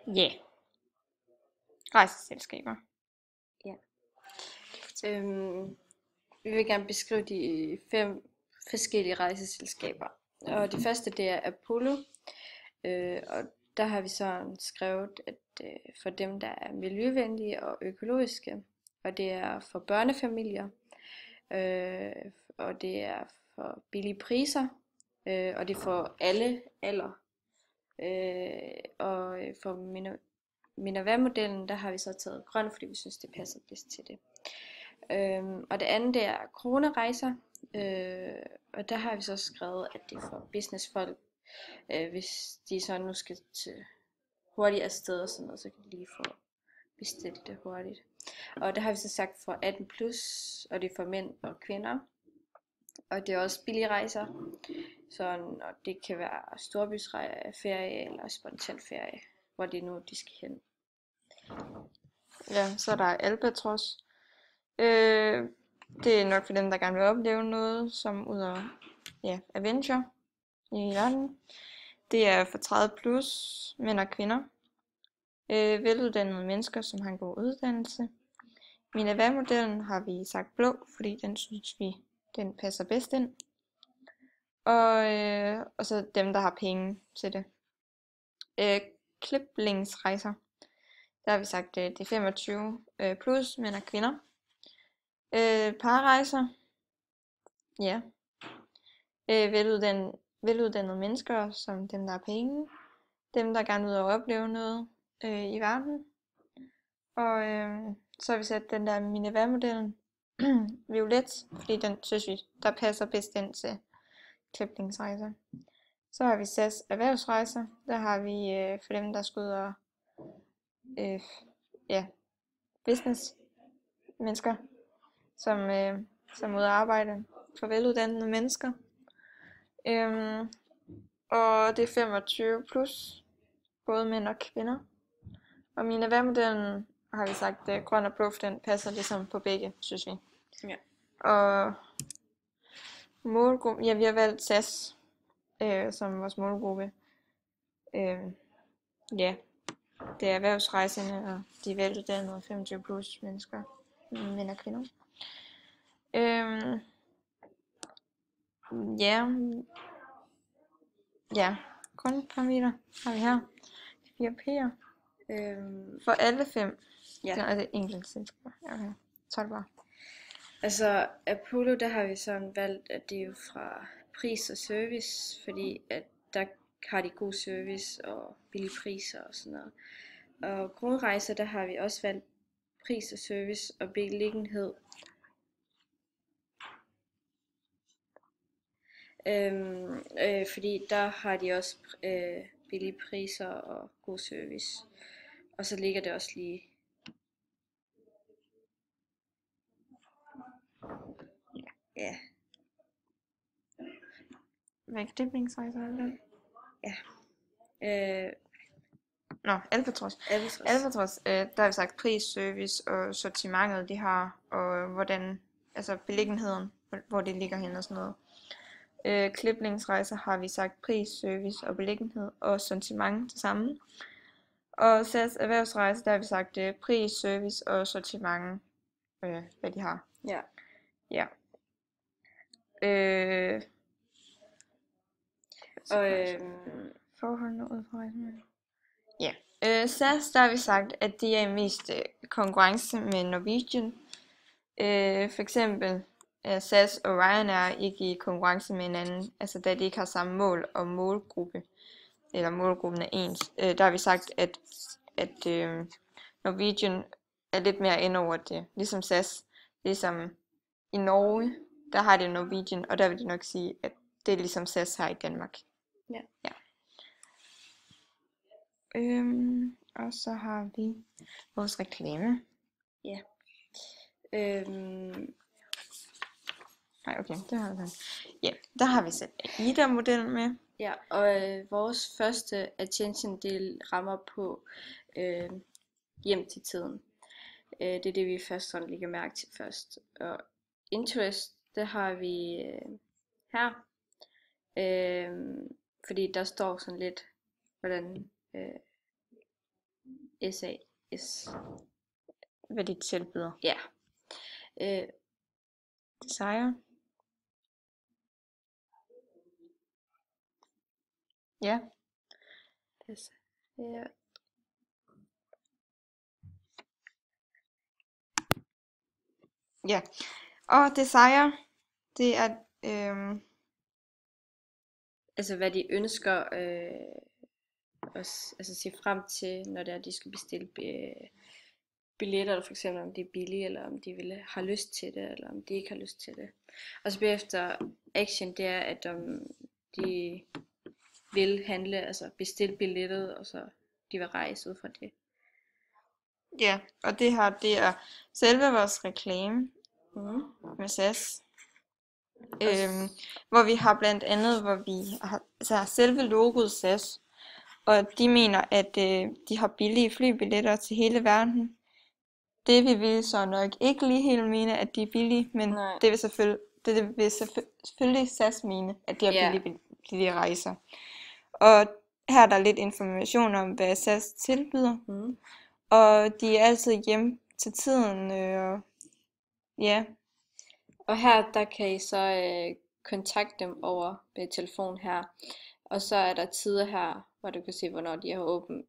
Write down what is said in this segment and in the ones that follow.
Ja, rejseselskaber. Ja. Vi vil gerne beskrive de 5 forskellige rejseselskaber. Og det første, det er Apollo. Og der har vi så skrevet, at for dem, der er miljøvenlige og økologiske, og det er for børnefamilier, og det er for billige priser, og det er for alle alder. Og for Minerva-modellen, der har vi så taget grøn, fordi vi synes, det passer bedst til det. Og det andet, det er kronerejser, og der har vi så skrevet, at det er for businessfolk, hvis de så nu skal til hurtigt afsted og sådan noget, så kan de lige få bestilt det hurtigt. Og der har vi så sagt for 18 plus, og det er for mænd og kvinder. Og det er også billige rejser, sådan, og det kan være storbysferie eller spontanferie, hvor det er nu, de skal hen. Ja, så er der Albatros. Det er nok for dem, der gerne vil opleve noget, som ud af adventure i verden. Det er for 30 plus mænd og kvinder. Veluddannede mennesker, som har en god uddannelse. Minerva-modellen har vi sagt blå, fordi den synes vi, den passer bedst ind. Og så dem, der har penge til det. Kliplingsrejser. Der har vi sagt, det er 25 plus mænd og kvinder. Parrejser. Ja. Veluddannede mennesker, som dem, der har penge. Dem, der gerne vil ud og opleve noget i verden. Og så har vi sat den der Minerva-modellen violet, fordi den synes vi, der passer bedst ind til kliplingsrejser. Så har vi SAS erhvervsrejser. Der har vi for dem, der skal ud og business mennesker, som er ude at arbejde for veluddannede mennesker. Og det er 25 plus, både mænd og kvinder. Og Minerva-modellen har vi sagt, grøn og blå, den passer ligesom på begge, synes vi. Ja. Og målgruppe, ja, vi har valgt SAS som vores målgruppe. Ja, det er erhvervsrejsende, og de er veluddannede 25 plus mennesker, mænd og kvinder. Ja, grundparameter har vi her. 4 P'er. For alle 5. Ja. Det er altså enkelt selskaber. Okay, så er det bare. Altså Apollo, der har vi sådan valgt, at det er jo fra pris og service, fordi at der har de god service og billige priser og sådan noget. Og Kronrejser, der har vi også valgt pris og service og beliggenhed. Fordi der har de også billige priser og god service. Og så ligger det også lige. Ja. Hvad er kliplingsrejser er det? Ja. Albatros. Albatros, der har vi sagt pris, service og sortimentet de har, og hvordan, altså beliggenheden, hvor det ligger hen og sådan noget. Kliplingsrejser har vi sagt pris, service og beliggenhed og sortiment til sammen. Og SAS erhvervsrejse, der har vi sagt pris, service og sortiment, hvad de har. Ja. Ja. Forholdene ud fra rejsen. Ja. SAS, der har vi sagt, at de er mest konkurrence med Norwegian. For eksempel SAS og Ryanair ikke i konkurrence med hinanden, altså da de ikke har samme mål og målgruppe, eller målgruppen er ens. Der har vi sagt, at Norwegian er lidt mere ind over det, ligesom SAS. Ligesom i Norge, der har det Norwegian, og der vil de nok sige, at det er ligesom SAS her i Danmark. Ja. Og så har vi vores reklame. Ja. Nej, okay, det har vi. Ja, der har vi sat AIDA-modellen med. Ja, og vores første attention-del rammer på hjem til tiden. Det er det, vi først sådan lægger mærke til først. Og interest, det har vi her. Fordi der står sådan lidt, hvordan SAS. hvad de tilbyder. Ja. Desire. Ja. Ja. Ja. Og Desire, det er Altså hvad de ønsker altså se frem til, når det er, de skal bestille billetter, eller for eksempel om det er billigt, eller om de har lyst til det, eller om de ikke har lyst til det. Og så bagefter action, det er, at de vil handle, altså bestille billettet, og så de vil rejse ud fra det. Ja, og det her, det er selve vores reklame med SAS. Hvor vi har blandt andet, hvor vi har altså selve logoet SAS, og de mener, at de har billige flybilletter til hele verden. Det vil vi så nok ikke lige helt mene, at de er billige, men det vil selvfølgelig SAS mene, at de har billige rejser. Og her er der lidt information om, hvad SAS tilbyder. Og de er altid hjemme til tiden. Ja. Og her, der kan I så kontakte dem over telefon her. Og så er der tider her, hvor du kan se, hvornår de har åbent,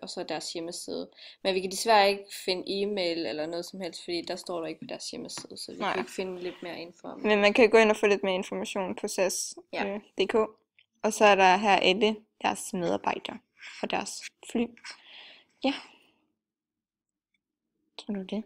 og så deres hjemmeside. Men vi kan desværre ikke finde e-mail eller noget som helst, fordi der står der ikke på deres hjemmeside, så vi kan ikke finde lidt mere info om. Men man kan gå ind og få lidt mere information på SAS.dk. Og så er der her alle deres medarbejdere og deres fly. Ja. Tror du det?